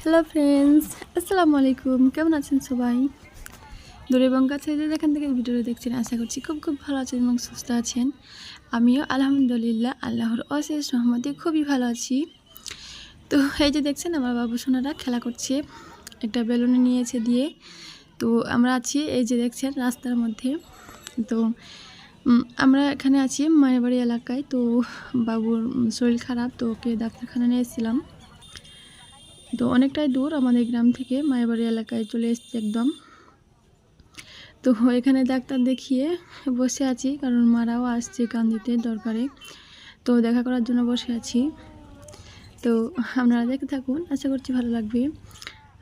Hello friends, আসসালামু আলাইকুম। কেমন আছেন সবাই? দূরে এবং কাছে যে যেখান থেকে ভিডিওটি দেখছেন, আশা করছি খুব ভালো আছেন এবং সুস্থ আছেন। আমিও আলহামদুলিল্লাহ আল্লাহর অশেষ রহমতে খুবই ভালো আছি। তো এই যে দেখছেন আমার বাবু সোনারা খেলা করছে, একটা বেলুন নিয়েছে দিয়ে। তো আমরা আছি এই যে দেখছেন রাস্তার মধ্যে। তো আমরা এখানে আছি মায়ের বাড়ি এলাকায়। তো বাবুর শরীর খারাপ, তো ওকে ডাক্তারখানা নিয়ে এসেছিলাম। তো অনেকটাই দূর আমাদের গ্রাম থেকে মায়ের বাড়ি এলাকায় চলে এসেছি একদম। তো এখানে ডাক্তার দেখিয়ে বসে আছি, কারণ মারাও আসছে কান দিতে দরকারে। তো দেখা করার জন্য বসে আছি। তো আপনারা দেখে থাকুন, আশা করছি ভালো লাগবে।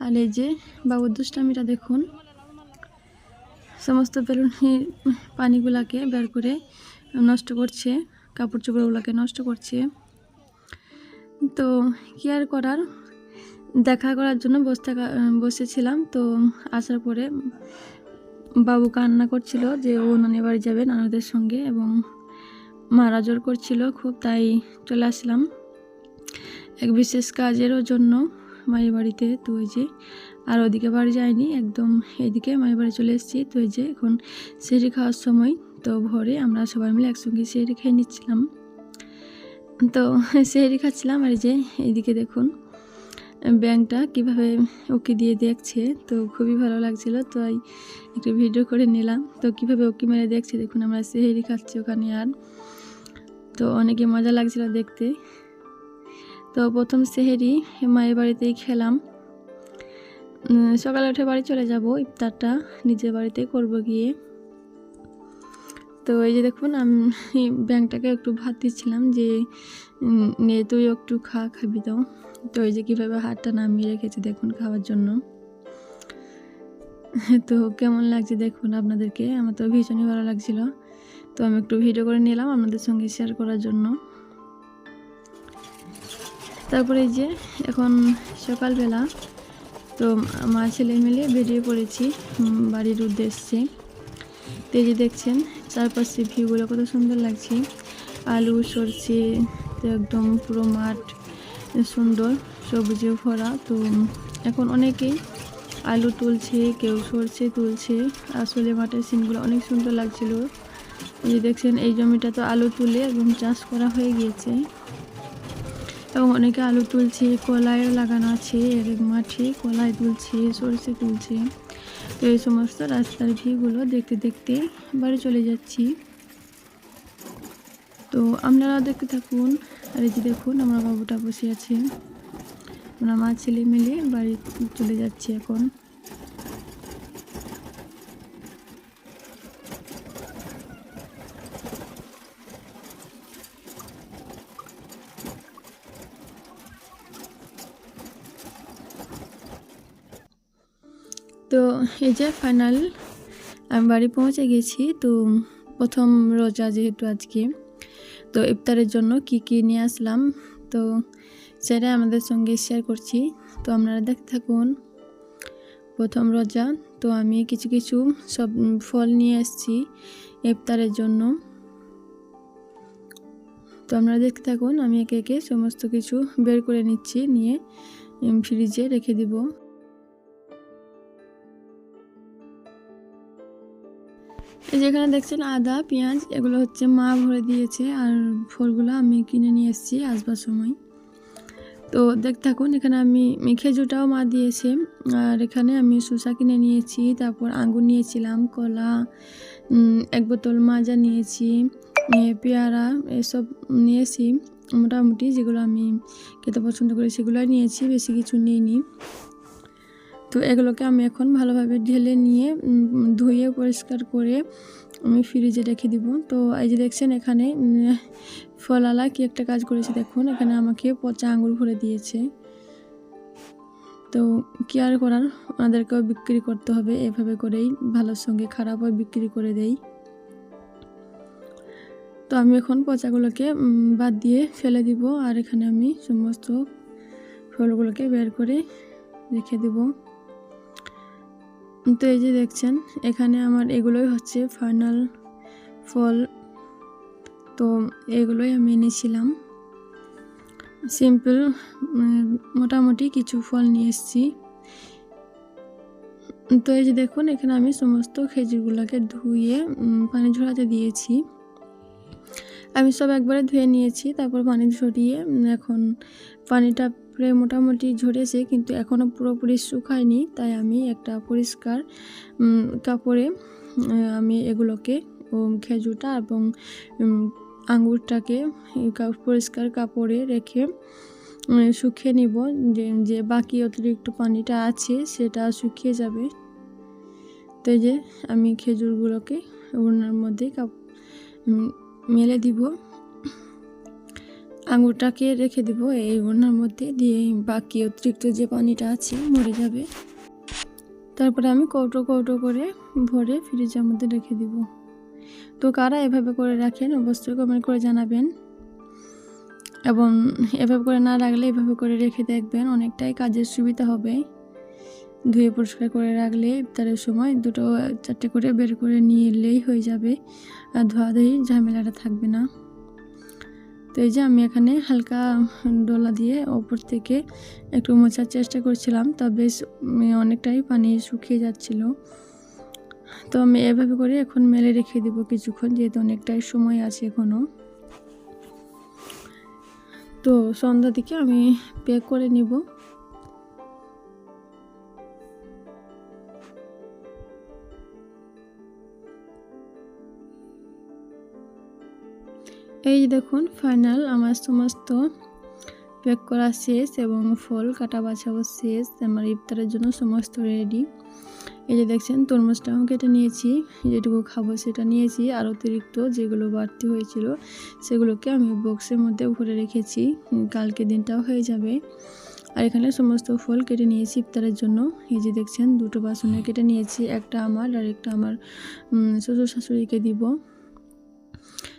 আর এই যে বাবুর দুষ্টামিটা দেখুন, সমস্ত বেলুনের পানিগুলাকে বের করে নষ্ট করছে, কাপড় চোপড়গুলোকে নষ্ট করছে। তো কি আর করার, দেখা করার জন্য বসেছিলাম। তো আসার পরে বাবু কান্না করছিল যে ও নানি বাড়ি যাবে নানুদের সঙ্গে, এবং মারা জোর করছিল খুব, তাই চলে আসলাম এক বিশেষ কাজেরও জন্য মায়ের বাড়িতে। তো ওই যে আর ওদিকে বাড়ি যায়নি, একদম এইদিকে মায়ের বাড়ি চলে এসেছি। তো এই যে এখন সেহরি খাওয়ার সময়, তো ভোরে আমরা সবাই মিলে একসঙ্গে সেহরি খেয়ে নিচ্ছিলাম। তো সেহরি খাচ্ছিলাম, আর এই যে এইদিকে দেখুন ব্যাংকটা কিভাবে ওকে দিয়ে দেখছে, তো খুবই ভালো লাগছিল। তো একটু ভিডিও করে নিলাম। তো কিভাবে ওকে মেরে দেখছে দেখুন, আমরা সেহরি খাচ্ছি ওখানে। আর তো অনেকে মজা লাগছিল দেখতে। তো প্রথম সেহরি মায়ের বাড়িতেই খেলাম। সকালে উঠে বাড়ি চলে যাব, ইফতারটা নিজের বাড়িতেই করব গিয়ে। তো এই যে দেখুন আমি ব্যাংকটাকে একটু ভাত দিচ্ছিলাম যে নে তুই একটু খাবি তো। তো এই যে কীভাবে হাতটা নামিয়ে রেখেছে দেখুন খাওয়ার জন্য। তো কেমন লাগছে দেখুন আপনাদেরকে, আমার তো ভীষণই ভালো লাগছিল। তো আমি একটু ভিডিও করে নিলাম আপনাদের সঙ্গে শেয়ার করার জন্য। তারপরে এই যে এখন সকালবেলা, তো মা ছেলে মিলে বেরিয়ে পড়েছি বাড়ির উদ্দেশ্যে। তো এই যে দেখছেন চারপাশে ভিউগুলো কত সুন্দর লাগছে, আলু সরষে, তো একদম পুরো মাঠ সুন্দর সবুজে ভরা। তো এখন অনেকেই আলু তুলছে, কেউ সরষে তুলছে। আসলে মাঠের সিনগুলো অনেক সুন্দর লাগছিল। এই যে দেখছেন এই জমিটা তো আলু তুলে এবং চাষ করা হয়ে গিয়েছে, এবং অনেকে আলু তুলছে, কলাইও লাগানো আছে এর মাঠে, কলাই তুলছে, সরষে তুলছে। তো এই সমস্ত রাস্তার ভিউগুলো দেখতে দেখতে বাড়ি চলে যাচ্ছি। তো আপনারাও দেখতে থাকুন। আর এই যে দেখুন আমার বাবুটা বসে আছে, আমরা মা ছেলে মিলে বাড়ি চলে যাচ্ছি এখন। তো এই যে ফাইনাল আমি বাড়ি পৌঁছে গেছি। তো প্রথম রোজা যেহেতু আজকে, তো ইফতারের জন্য কি নিয়ে আসলাম, তো সেটা আমাদের সঙ্গে শেয়ার করছি। তো আপনারা দেখতে থাকুন। প্রথম রোজা, তো আমি কিছু সব ফল নিয়ে এসেছি ইফতারের জন্য। তো আপনারা দেখতে থাকুন, আমি একে একে সমস্ত কিছু বের করে নিচ্ছি, নিয়ে ফ্রিজে রেখে দিব। এই যেখানে দেখছেন আদা পেঁয়াজ, এগুলো হচ্ছে মা ভরে দিয়েছে, আর ফলগুলো আমি কিনে নিয়ে এসেছি আসবার সময়। তো দেখতে থাকুন, এখানে আমি খেজুরটাও মা দিয়েছে, আর এখানে আমি শসা কিনে নিয়েছি, তারপর আঙ্গুর নিয়েছিলাম, কলা, এক বোতল মাজা নিয়েছি, পেয়ারা, এসব নিয়েছি মোটামুটি, যেগুলো আমি খেতে পছন্দ করি সেগুলোই নিয়েছি, বেশি কিছু নিইনি। তো এগুলোকে আমি এখন ভালোভাবে ঢেলে নিয়ে ধুয়ে পরিষ্কার করে আমি ফ্রিজে রেখে দিব। তো এই যে দেখছেন এখানে ফলালা কি একটা কাজ করেছে দেখুন, এখানে আমাকে পচা আঙুর ভরে দিয়েছে। তো কি আর করার, ওনাদেরকেও বিক্রি করতে হবে, এভাবে করেই ভালোর সঙ্গে খারাপও বিক্রি করে দেই। তো আমি এখন পচাগুলোকে বাদ দিয়ে ফেলে দিব, আর এখানে আমি সমস্ত ফলগুলোকে বের করে রেখে দেব। তো এই যে দেখছেন এখানে আমার এগুলোই হচ্ছে ফাইনাল ফল। তো এগুলোই আমি এনেছিলাম, সিম্পল মোটামুটি কিছু ফল নিয়ে এসেছি। তো এই যে দেখুন, এখানে আমি সমস্ত খেজুরগুলোকে ধুয়ে পানি ঝরাতে দিয়েছি। আমি সব একবারে ধুয়ে নিয়েছি, তারপর পানি ঝরিয়ে এখন পানিটা প্রায় মোটামুটি ঝরেছে, কিন্তু এখনও পুরোপুরি শুকায়নি। তাই আমি একটা পরিষ্কার কাপড়ে আমি এগুলোকে খেজুরটা এবং আঙ্গুরটাকে পরিষ্কার কাপড়ে রেখে শুকিয়ে নিব, যে বাকি অতিরিক্ত পানিটা আছে সেটা শুকিয়ে যাবে। তো এই যে আমি খেজুরগুলোকে ওনার মধ্যে মেলে দিব, আঙুরটাকে রেখে দিব এই ওনার মধ্যে, দিয়ে বাকি অতিরিক্ত যে পানিটা আছে মরে যাবে। তারপরে আমি কৌটো কৌটো করে ভরে ফ্রিজের মধ্যে রেখে দিব। তো কারা এভাবে করে রাখেন অবশ্যই কমেন্ট করে জানাবেন, এবং এভাবে করে না রাখলে এভাবে করে রেখে দেখবেন, অনেকটাই কাজের সুবিধা হবে। ধুয়ে পরিষ্কার করে রাখলে ইফতারের সময় 2-4টে করে বের করে নিয়ে এলেই হয়ে যাবে, আর ধোয়াধুয়ি ঝামেলাটা থাকবে না। তো এই যে আমি এখানে হালকা ডলা দিয়ে ওপর থেকে একটু মোছার চেষ্টা করছিলাম, তা বেশ অনেকটাই পানি শুকিয়ে যাচ্ছিল। তো আমি এভাবে করে এখন মেলে রেখে দিব কিছুক্ষণ, যেহেতু অনেকটাই সময় আছে এখনও। তো সন্ধ্যা দিকে আমি প্যাক করে নিব। এই দেখুন, ফাইনাল আমার সমস্ত প্যাক করা শেষ এবং ফল কাটা বাছাও শেষ। আমার ইফতারের জন্য সমস্ত রেডি। এই যে দেখছেন, তরমুজটাও কেটে নিয়েছি, যেটুকু খাবো সেটা নিয়েছি, আর অতিরিক্ত যেগুলো বাড়তি হয়েছিল সেগুলোকে আমি বক্সের মধ্যে ভরে রেখেছি, কালকে দিনটাও হয়ে যাবে। আর এখানে সমস্ত ফল কেটে নিয়েছি ইফতারের জন্য। এই যে দেখছেন, 2টো বাসনে কেটে নিয়েছি, একটা আমার আর একটা আমার শ্বশুর শাশুড়িকে দিব।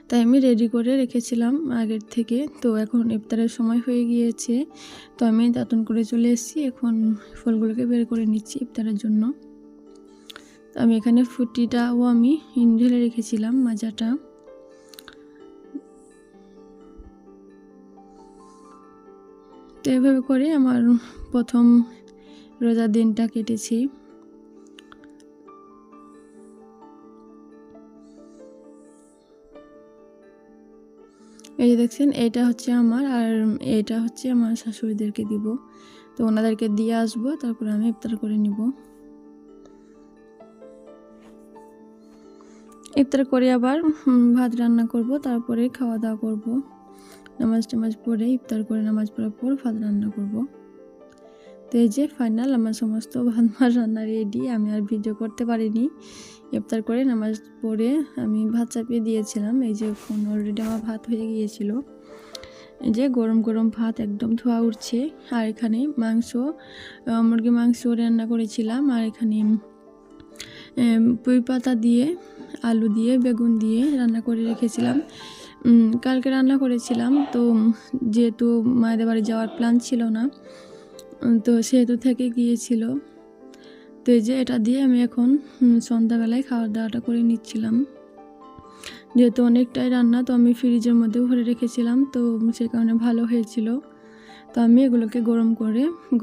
তাই আমি রেডি করে রেখেছিলাম আগের থেকে। তো এখন ইফতারের সময় হয়ে গিয়েছে, তো আমি দাঁতন করে চলে এসেছি। এখন ফলগুলোকে বের করে নিচ্ছি ইফতারের জন্য। তো আমি এখানে ফুটিটাও আমি ঢেলে রেখেছিলাম, মাজাটা। তো এভাবে করে আমার প্রথম রোজার দিনটা কেটেছি। এই যে দেখছেন, এটা হচ্ছে আমার, আর এটা হচ্ছে আমার শাশুড়িদেরকে দিব। তো ওনাদেরকে দিয়ে আসবো, তারপরে আমি ইফতার করে নিব। ইফতার করে আবার ভাত রান্না করব, তারপরে খাওয়া দাওয়া করব। নামাজ পড়ে ইফতার করে নামাজ পড়ার পর ভাত রান্না করব। তো এই যে ফাইনাল আমার সমস্ত ভাত রান্না রেডি। আমি আর ভিডিও করতে পারিনি। ইফতার করে নামাজ পড়ে আমি ভাত চাপিয়ে দিয়েছিলাম। এই যে অলরেডি আমার ভাত হয়ে গিয়েছিল। এই যে গরম গরম ভাত একদম ধোয়া উঠছে। আর এখানে মুরগি মাংস রান্না করেছিলাম। আর এখানে পুঁই পাতা দিয়ে, আলু দিয়ে, বেগুন দিয়ে রান্না করে রেখেছিলাম। কালকে রান্না করেছিলাম, তো যেহেতু মায়েদের বাড়ি যাওয়ার প্ল্যান ছিল না, তো সেহেতু থেকে গিয়েছিল। তো এই যে এটা দিয়ে আমি এখন সন্ধ্যাবেলায় খাওয়া দাওয়াটা করে নিচ্ছিলাম। যেহেতু অনেকটাই রান্না, তো আমি ফ্রিজের মধ্যে ভরে রেখেছিলাম, তো সে কারণে ভালো হয়েছিল। তো আমি এগুলোকে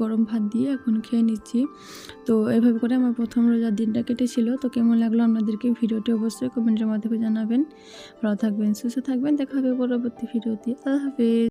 গরম ভাত দিয়ে এখন খেয়ে নিচ্ছি। তো এভাবে করে আমার প্রথম রোজার দিনটা কেটেছিল। তো কেমন লাগলো আপনাদেরকে ভিডিওটি অবশ্যই কমেন্টের মাধ্যমে জানাবেন। ভালো থাকবেন, সুস্থ থাকবেন, দেখা হবে পরবর্তী ভিডিওতে। আল্লাহ হাফেজ।